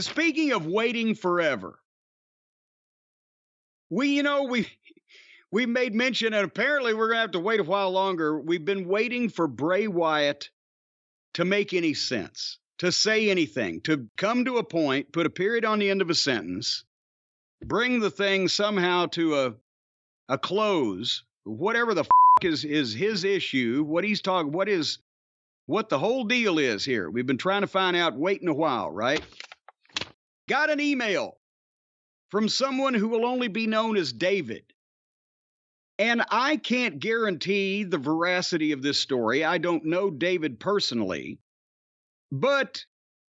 speaking of waiting forever, we made mention, and apparently we're going to have to wait a while longer. We've been waiting for Bray Wyatt to make any sense, to say anything, to come to a point, put a period on the end of a sentence, bring the thing somehow to a close, whatever the is his issue, what he's talking, what the whole deal is here. We've been trying to find out, waiting a while, right? Got an email from someone who will only be known as David. And I can't guarantee the veracity of this story. I don't know David personally, but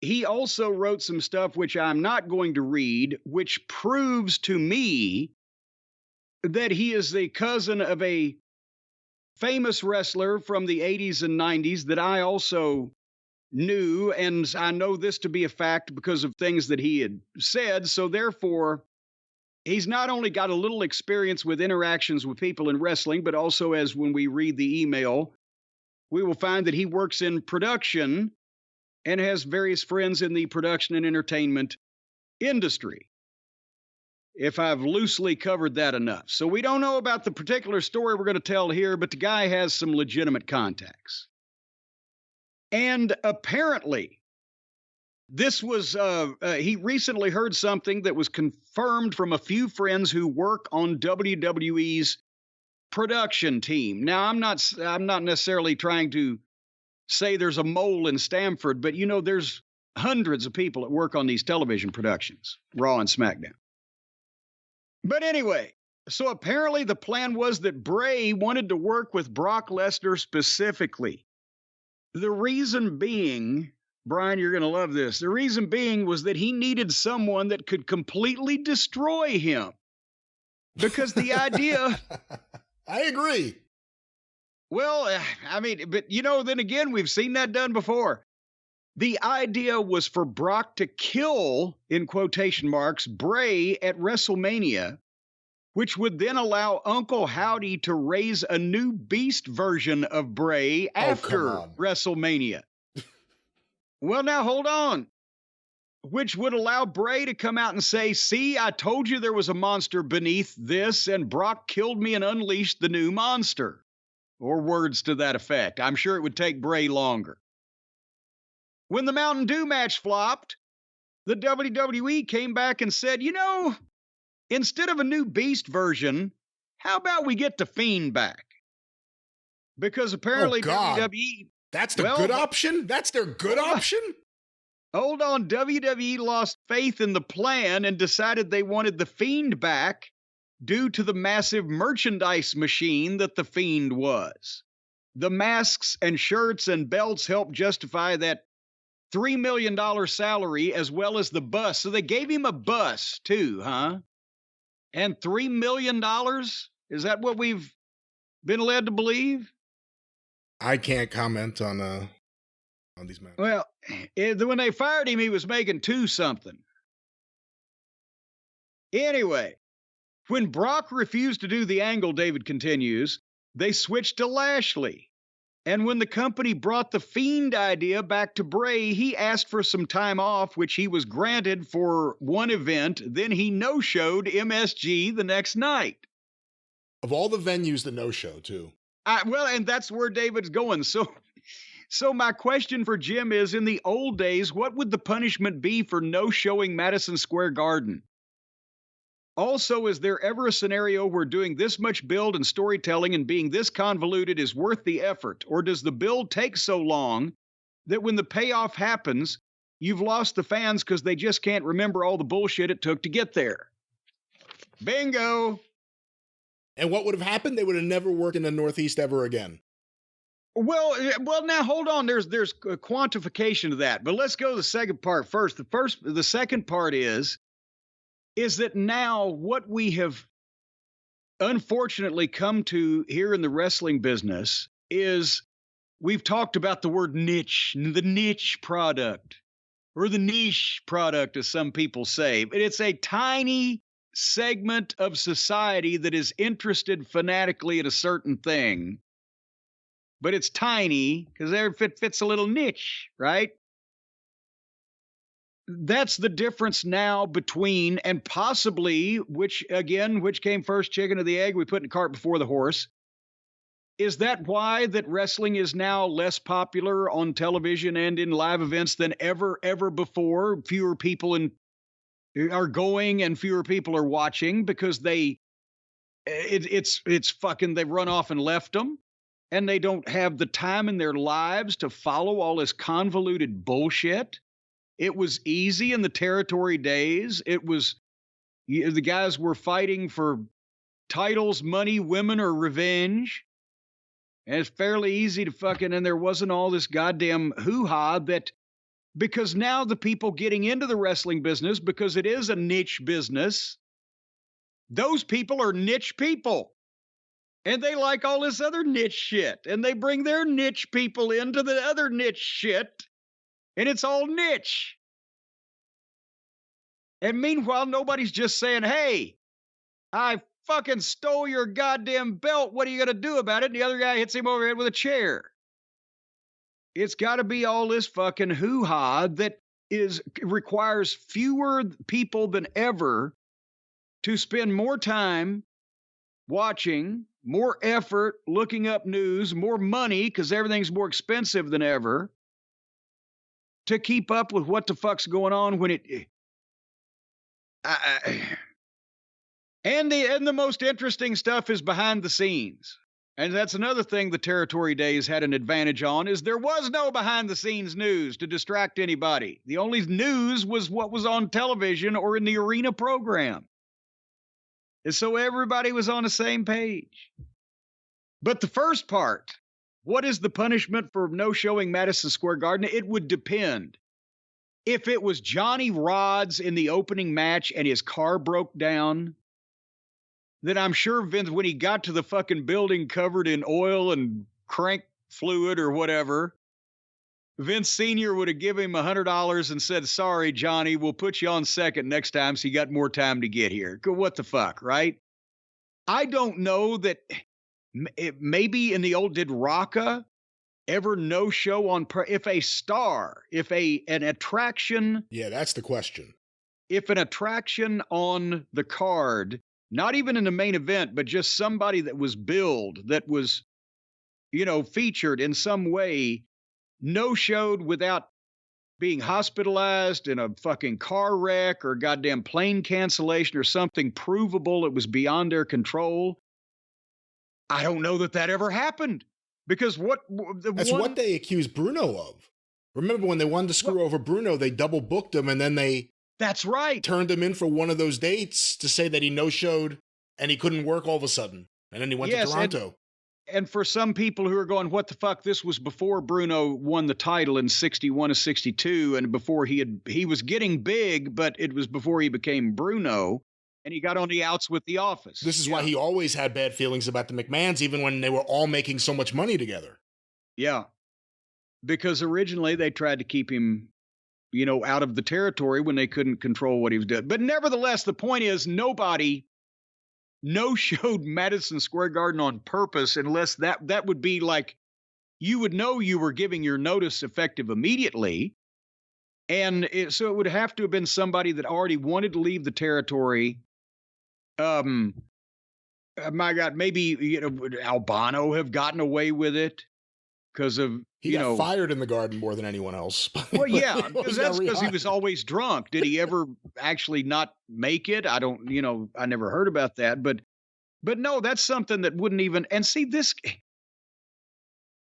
he also wrote some stuff which I'm not going to read, which proves to me that he is the cousin of a famous wrestler from the 80s and 90s that I also knew, and I know this to be a fact because of things that he had said. So therefore, he's not only got a little experience with interactions with people in wrestling, but also, as when we read the email, we will find that he works in production and has various friends in the production and entertainment industry, if I've loosely covered that enough. So we don't know about the particular story we're going to tell here, but the guy has some legitimate contacts. And apparently, this was, he recently heard something that was confirmed from a few friends who work on WWE's production team. Now, I'm not necessarily trying to say there's a mole in Stamford, but there's hundreds of people that work on these television productions, Raw and SmackDown. But anyway, so apparently the plan was that Bray wanted to work with Brock Lesnar specifically. The reason being, Brian, you're going to love this. The reason being was that he needed someone that could completely destroy him. Because the idea... I agree. Well, but then again, we've seen that done before. The idea was for Brock to kill, in quotation marks, Bray at WrestleMania, which would then allow Uncle Howdy to raise a new beast version of Bray after WrestleMania. Well, now hold on. Which would allow Bray to come out and say, see, I told you there was a monster beneath this, and Brock killed me and unleashed the new monster. Or words to that effect. I'm sure it would take Bray longer. When the Mountain Dew match flopped, the WWE came back and said, instead of a new beast version, how about we get the Fiend back? Because apparently WWE... That's the good option? That's their good option? Hold on. WWE lost faith in the plan and decided they wanted the Fiend back due to the massive merchandise machine that the Fiend was. The masks and shirts and belts helped justify that $3 million salary as well as the bus. So they gave him a bus too, huh? And $3 million? Is that what we've been led to believe? I can't comment on these matters. Well, when they fired him, he was making $2 something. Anyway, when Brock refused to do the angle, David continues, they switched to Lashley. And when the company brought the Fiend idea back to Bray, he asked for some time off, which he was granted for one event. Then he no-showed MSG the next night. Of all the venues, the no-show, too. And that's where David's going. So my question for Jim is, in the old days, what would the punishment be for no-showing Madison Square Garden? Also, is there ever a scenario where doing this much build and storytelling and being this convoluted is worth the effort? Or does the build take so long that when the payoff happens, you've lost the fans because they just can't remember all the bullshit it took to get there? Bingo! And what would have happened? They would have never worked in the Northeast ever again. Well, now hold on. There's a quantification to that, but let's go to the second part first. The second part is that now what we have unfortunately come to here in the wrestling business is we've talked about the word niche, the niche product, or the niche product, as some people say. But it's a tiny segment of society that is interested fanatically in a certain thing. But it's tiny because it fits a little niche, right? that's the difference now between, and possibly, which came first, chicken or the egg? We put the cart before the horse. Is that why that wrestling is now less popular on television and in live events than ever before? Fewer people are going and fewer people are watching because it's fucking, they've run off and left them, and they don't have the time in their lives to follow all this convoluted bullshit. It was easy in the territory days. It was, the guys were fighting for titles, money, women, or revenge. And it's fairly easy to fucking, and there wasn't all this goddamn hoo-ha that, because now the people getting into the wrestling business, because it is a niche business, those people are niche people. And they like all this other niche shit. And they bring their niche people into the other niche shit. And it's all niche. And meanwhile, nobody's just saying, hey, I fucking stole your goddamn belt. What are you going to do about it? And the other guy hits him over the head with a chair. It's got to be all this fucking hoo-ha that requires fewer people than ever to spend more time watching, more effort looking up news, more money because everything's more expensive than ever, to keep up with what the fuck's going on when it. And the most interesting stuff is behind the scenes. And that's another thing the territory days had an advantage on, is there was no behind the scenes news to distract anybody. The only news was what was on television or in the arena program. And so everybody was on the same page. But the first part, what is the punishment for no showing Madison Square Garden? It would depend. If it was Johnny Rods in the opening match and his car broke down, then I'm sure Vince, when he got to the fucking building covered in oil and crank fluid or whatever, Vince Sr. would have given him $100 and said, sorry, Johnny, we'll put you on second next time so you got more time to get here. What the fuck, right? I don't know that maybe in the old, did Rocca ever no show on, if a star, if an attraction. Yeah, that's the question. If an attraction on the card, not even in the main event, but just somebody that was billed, that was, featured in some way, no-showed without being hospitalized in a fucking car wreck or goddamn plane cancellation or something provable it was beyond their control. I don't know that ever happened. Because what they accused Bruno of. Remember when they wanted to screw over Bruno, they double booked him, and then that's right, turned him in for one of those dates to say that he no-showed and he couldn't work all of a sudden. And then he went to Toronto. And for some people who are going, what the fuck, this was before Bruno won the title in 61 or 62, and before he was getting big, but it was before he became Bruno. And he got on the outs with The Office. This is why he always had bad feelings about the McMahons, even when they were all making so much money together. Yeah. Because originally they tried to keep him, out of the territory when they couldn't control what he was doing. But nevertheless, the point is, nobody no-showed Madison Square Garden on purpose, unless that would be like, you would know you were giving your notice effective immediately. And so it would have to have been somebody that already wanted to leave the territory. My God, maybe Albano have gotten away with it because of he got fired in the Garden more than anyone else. Well, yeah, because that's because he was always drunk. Did he ever actually not make it? I don't, I never heard about that. But no, that's something that wouldn't even. And see,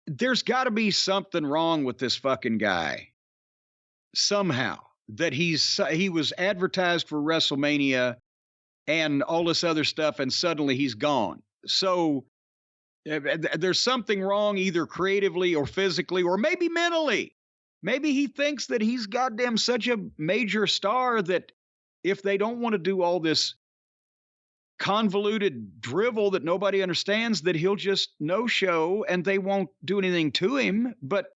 there's got to be something wrong with this fucking guy somehow, that he was advertised for WrestleMania and all this other stuff, and suddenly he's gone. So there's something wrong, either creatively or physically, or maybe mentally. Maybe he thinks that he's goddamn such a major star that if they don't want to do all this convoluted drivel that nobody understands, that he'll just no-show and they won't do anything to him. But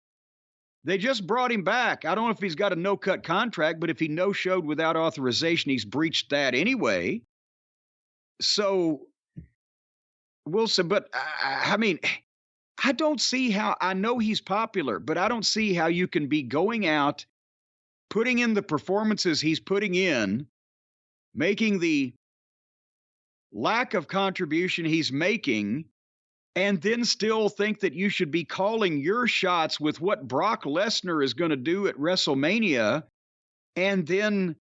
they just brought him back. I don't know if he's got a no-cut contract, but if he no-showed without authorization, he's breached that anyway. So we'll see. But I mean, I don't see how. I know he's popular, but I don't see how you can be going out putting in the performances he's putting in, making the lack of contribution he's making, and then still think that you should be calling your shots with what Brock Lesnar is going to do at WrestleMania, and then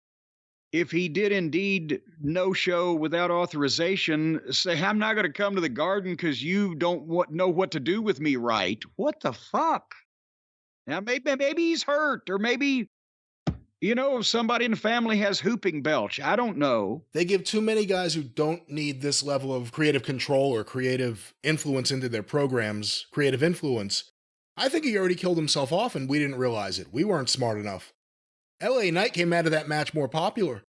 if he did indeed no-show without authorization, say, I'm not going to come to the Garden because you don't know what to do with me right. What the fuck? Now, maybe he's hurt, or maybe, somebody in the family has whooping belch. I don't know. They give too many guys who don't need this level of creative control or creative influence into their programs, creative influence. I think he already killed himself off and we didn't realize it. We weren't smart enough. LA Knight came out of that match more popular.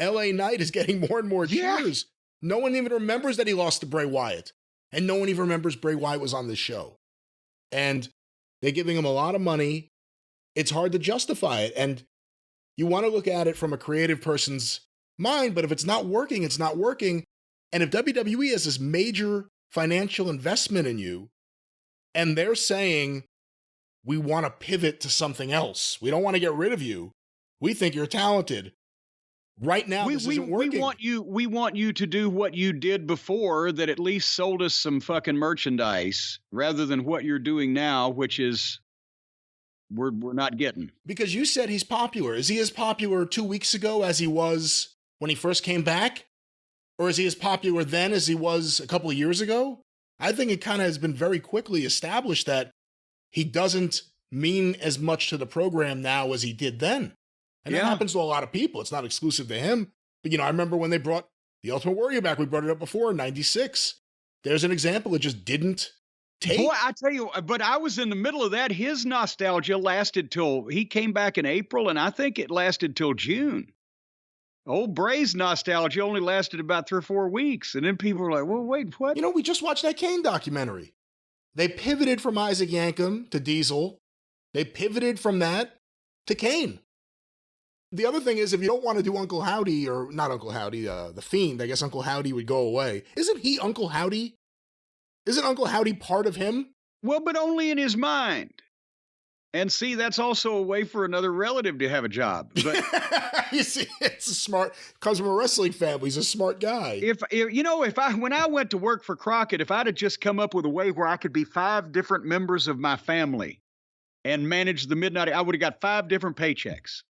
LA Knight is getting more and more cheers. No one even remembers that he lost to Bray Wyatt. And no one even remembers Bray Wyatt was on this show. And they're giving him a lot of money. It's hard to justify it. And you want to look at it from a creative person's mind, but if it's not working, it's not working. And if WWE has this major financial investment in you, and they're saying, we want to pivot to something else. We don't want to get rid of you. We think you're talented. Right now, this isn't working. We want you to do what you did before that at least sold us some fucking merchandise rather than what you're doing now, which is we're not getting. Because you said he's popular. Is he as popular 2 weeks ago as he was when he first came back? Or is he as popular then as he was a couple of years ago? I think it kind of has been very quickly established that he doesn't mean as much to the program now as he did then. And that happens to a lot of people. It's not exclusive to him. But, I remember when they brought the Ultimate Warrior back, we brought it up before in 96. There's an example. It just didn't take. Boy, I tell you, but I was in the middle of that. His nostalgia lasted till he came back in April, and I think it lasted till June. Old Bray's nostalgia only lasted about 3 or 4 weeks. And then people were like, well, wait, what? We just watched that Kane documentary. They pivoted from Isaac Yankem to Diesel. They pivoted from that to Kane. The other thing is, if you don't want to do Uncle Howdy, or not Uncle Howdy, the Fiend, I guess Uncle Howdy would go away. Isn't he Uncle Howdy? Isn't Uncle Howdy part of him? Well, but only in his mind. And see, that's also a way for another relative to have a job. But you see, it's a smart, comes from a wrestling family. He's a smart guy. When I went to work for Crockett, if I'd have just come up with a way where I could be 5 different members of my family and manage the midnight, I would have got 5 different paychecks.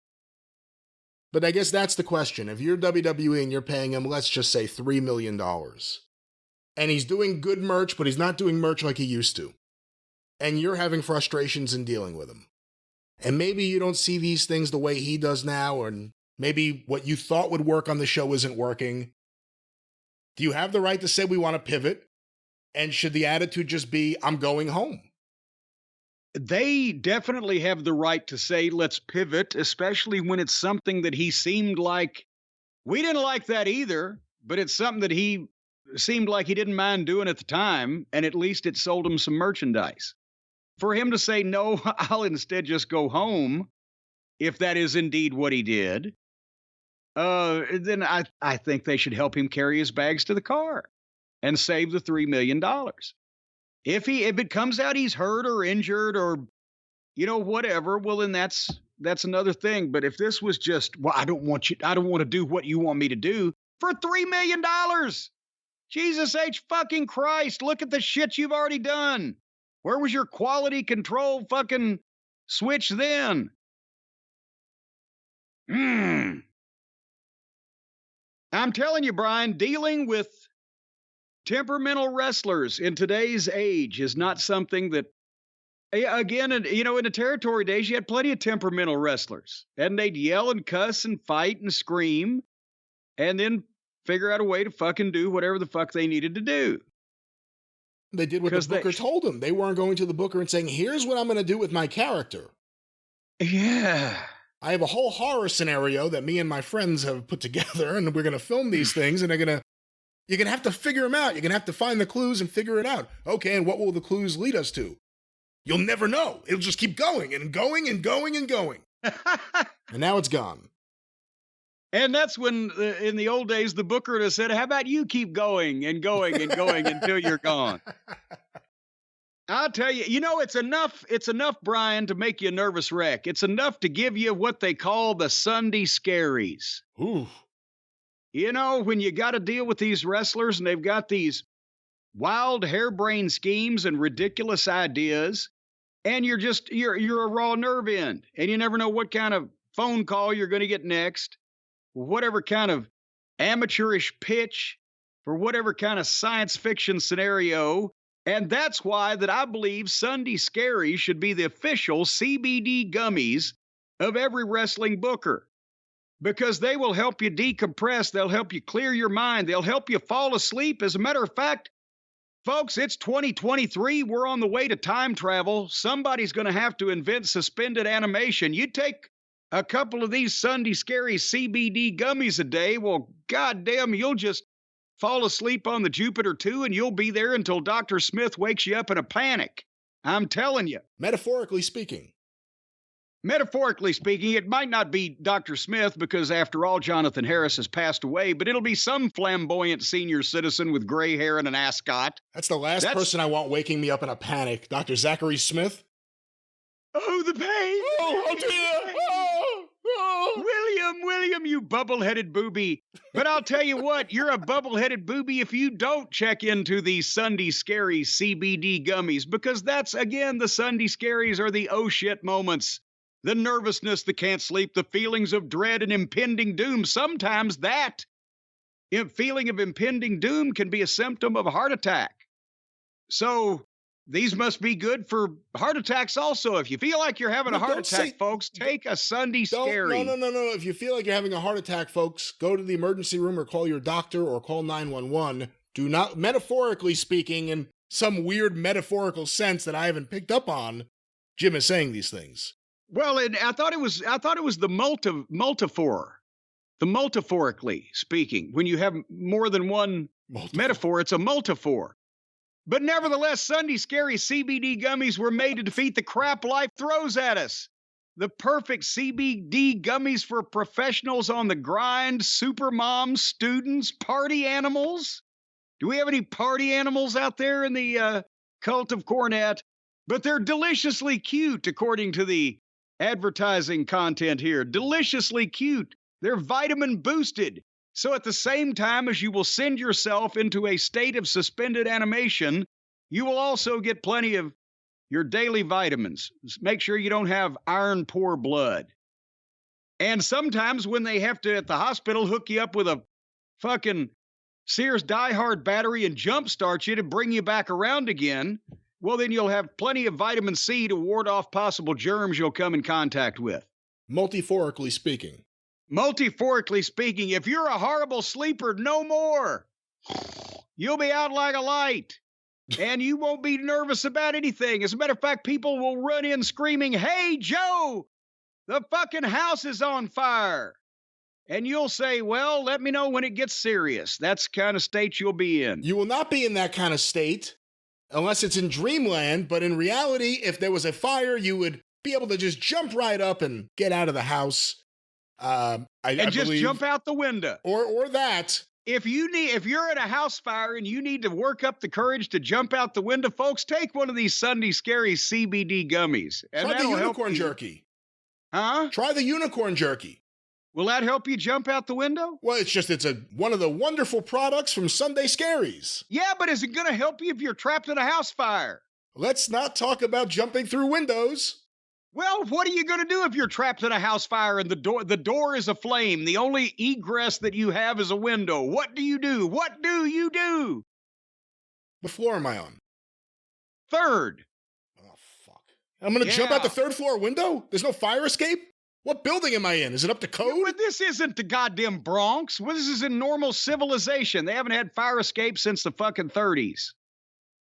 But I guess that's the question. If you're WWE and you're paying him, let's just say $3 million, and he's doing good merch, but he's not doing merch like he used to, and you're having frustrations in dealing with him, and maybe you don't see these things the way he does now, and maybe what you thought would work on the show isn't working, do you have the right to say we want to pivot? And should the attitude just be, I'm going home? They definitely have the right to say, let's pivot, especially when it's something that he seemed like, we didn't like that either, but it's something that he seemed like he didn't mind doing at the time, and at least it sold him some merchandise. For him to say, no, I'll instead just go home, if that is indeed what he did, then I think they should help him carry his bags to the car and save the $3 million. If it comes out he's hurt or injured or, whatever, well, then that's another thing. But if this was just, well, I don't want to do what you want me to do for $3 million. Jesus H. fucking Christ. Look at the shit you've already done. Where was your quality control fucking switch then? I'm telling you, Brian, dealing with temperamental wrestlers in today's age is not something that, again, in the territory days, you had plenty of temperamental wrestlers, and they'd yell and cuss and fight and scream and then figure out a way to fucking do whatever the fuck they needed to do. They did what the booker told them. They weren't going to the booker and saying, here's what I'm going to do with my character. Yeah. I have a whole horror scenario that me and my friends have put together, and we're going to film these things, and you're going to have to figure them out. You're going to have to find the clues and figure it out. Okay, and what will the clues lead us to? You'll never know. It'll just keep going and going and going and going. And now it's gone. And that's when, in the old days, the booker would have said, how about you keep going and going and going until you're gone? I'll tell you, it's enough, Brian, to make you a nervous wreck. It's enough to give you what they call the Sunday Scaries. Ooh. When you got to deal with these wrestlers and they've got these wild harebrained schemes and ridiculous ideas, and you're a raw nerve end, and you never know what kind of phone call you're going to get next, whatever kind of amateurish pitch for whatever kind of science fiction scenario. And that's why that I believe Sunday Scaries should be the official CBD gummies of every wrestling booker, because they will help you decompress. They'll help you clear your mind. They'll help you fall asleep. As a matter of fact, folks, it's 2023. We're on the way to time travel. Somebody's going to have to invent suspended animation. You take a couple of these Sunday Scaries CBD gummies a day, well, goddamn, you'll just fall asleep on the Jupiter 2, and you'll be there until Dr. Smith wakes you up in a panic. I'm telling you. Metaphorically speaking. Metaphorically speaking, it might not be Dr. Smith because, after all, Jonathan Harris has passed away, but it'll be some flamboyant senior citizen with gray hair and an ascot. That's the last person I want waking me up in a panic. Dr. Zachary Smith? Oh, the pain! Oh dear! William, you bubble-headed booby. But I'll tell you what, you're a bubble-headed booby if you don't check into these Sunday Scaries CBD gummies, because that's, again, the Sunday Scaries are the oh shit moments. The nervousness, the can't sleep, the feelings of dread and impending doom. Sometimes that feeling of impending doom can be a symptom of a heart attack. So these must be good for heart attacks also. If you feel like you're having a heart attack, folks, take a Sunday Scary. No. If you feel like you're having a heart attack, folks, go to the emergency room or call your doctor or call 911. Do not, metaphorically speaking, in some weird metaphorical sense that I haven't picked up on, Jim is saying these things. Well, and I thought it was the multiphor. The multiphorically speaking. When you have more than one metaphor, it's a multiphor. But nevertheless, Sunday Scary CBD gummies were made to defeat the crap life throws at us. The perfect CBD gummies for professionals on the grind, super moms, students, party animals. Do we have any party animals out there in the cult of Cornette? But they're deliciously cute, according to the advertising content here. Deliciously cute. They're vitamin boosted. So at the same time as you will send yourself into a state of suspended animation, you will also get plenty of your daily vitamins. Make sure you don't have iron poor blood. And sometimes when they have to, at the hospital, hook you up with a fucking Sears Die-Hard battery and jumpstart you to bring you back around again, well, then you'll have plenty of vitamin C to ward off possible germs you'll come in contact with. Multiphorically speaking. Multiphorically speaking, if you're a horrible sleeper, no more. You'll be out like a light. And you won't be nervous about anything. As a matter of fact, people will run in screaming, "Hey, Joe, the fucking house is on fire." And you'll say, "Well, let me know when it gets serious." That's the kind of state you'll be in. You will not be in that kind of state unless it's in dreamland. But in reality, if there was a fire, you would be able to just jump right up and get out of the house. I just believe, jump out the window. Or that. If you're in a house fire and you need to work up the courage to jump out the window, folks, take one of these Sunday Scary CBD gummies. And try the unicorn jerky. Huh? Try the unicorn jerky. Will that help you jump out the window? Well, it's one of the wonderful products from Sunday Scaries. Yeah, but is it going to help you if you're trapped in a house fire? Let's not talk about jumping through windows. Well, what are you going to do if you're trapped in a house fire and the door is aflame? The only egress that you have is a window. What do you do? What do you do? What floor am I on? Third. Oh, fuck. I'm going to jump out the third floor window? There's no fire escape? What building am I in? Is it up to code? Yeah, but this isn't the goddamn Bronx. Well, this is in normal civilization. They haven't had fire escape since the fucking 30s.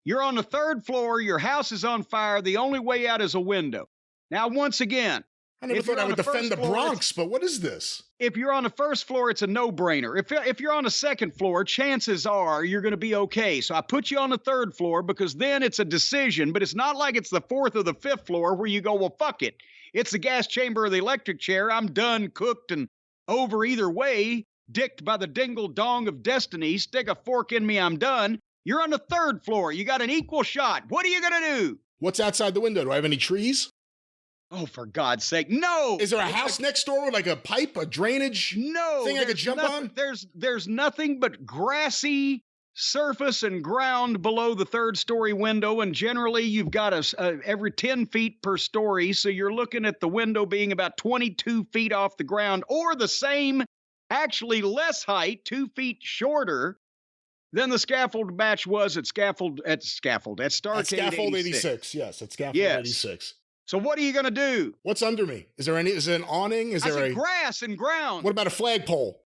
You're on the third floor. Your house is on fire. The only way out is a window. Now, once again, I never thought I would defend the Bronx, but what is this? If you're on the first floor, it's a no-brainer. If you're on the second floor, chances are you're going to be okay. So I put you on the third floor because then it's a decision, but it's not like it's the fourth or the fifth floor where you go, well, fuck it. It's the gas chamber or the electric chair. I'm done, cooked, and over either way, dicked by the dingle-dong of destiny. Stick a fork in me, I'm done. You're on the 3rd floor. You got an equal shot. What are you going to do? What's outside the window? Do I have any trees? Oh, for God's sake, no! Is there a house next door with like a pipe, a drainage thing I could jump on? There's nothing but grassy surface and ground below the 3rd story window, and generally you've got every 10 feet per story, so you're looking at the window being about 22 feet off the ground, or the same, actually less height, 2 feet shorter than the scaffold match was at Starcade At Scaffold 86. Yes, at Scaffold 86. So what are you going to do? What's under me? Is there an awning? Is there grass and ground? What about a flagpole?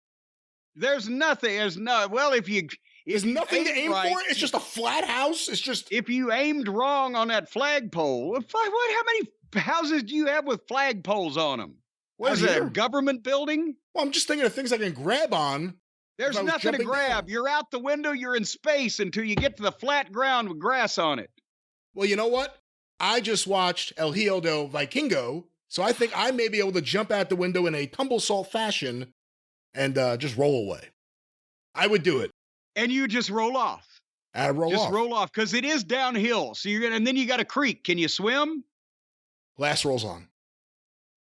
There's nothing. There's nothing to aim right, for. It's just a flat house. It's just if you aimed wrong on that flagpole. What? How many houses do you have with flagpoles on them? What is that? A government building? Well, I'm just thinking of things I can grab on. There's nothing to grab. Down. You're out the window. You're in space until you get to the flat ground with grass on it. Well, you know what? I just watched El Hijo del Vikingo, so I think I may be able to jump out the window in a tumble salt fashion and just roll away. I would do it. And you just roll off. Roll off, because it is downhill. So and then you got a creek. Can you swim? Glass rolls on.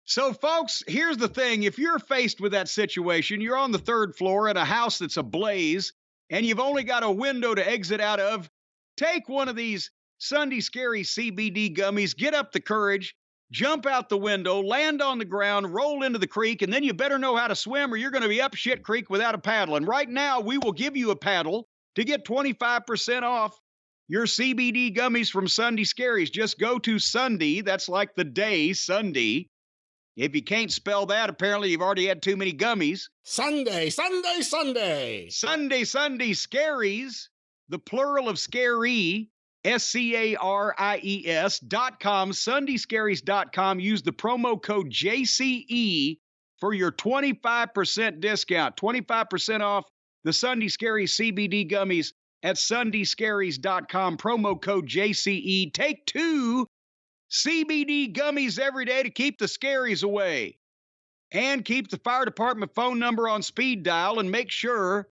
So, folks, here's the thing. If you're faced with that situation, you're on the 3rd floor in a house that's ablaze, and you've only got a window to exit out of, take one of these Sunday Scary CBD gummies, get up the courage, jump out the window, land on the ground, roll into the creek, and then you better know how to swim or you're going to be up shit creek without a paddle. And right now, we will give you a paddle to get 25% off your CBD gummies from Sunday Scaries. Just go to Sunday, that's like the day, Sunday. If you can't spell that, apparently you've already had too many gummies. Sunday, Scaries, the plural of scary, SCARIES.com, SundayScaries.com. Use the promo code JCE for your 25% discount. 25% off the Sunday Scaries CBD gummies at SundayScaries.com. Promo code JCE. Take 2 CBD gummies every day to keep the scaries away. And keep the fire department phone number on speed dial and make sure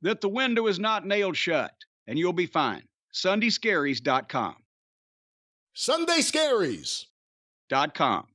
that the window is not nailed shut. And you'll be fine. SundayScaries.com. SundayScaries.com.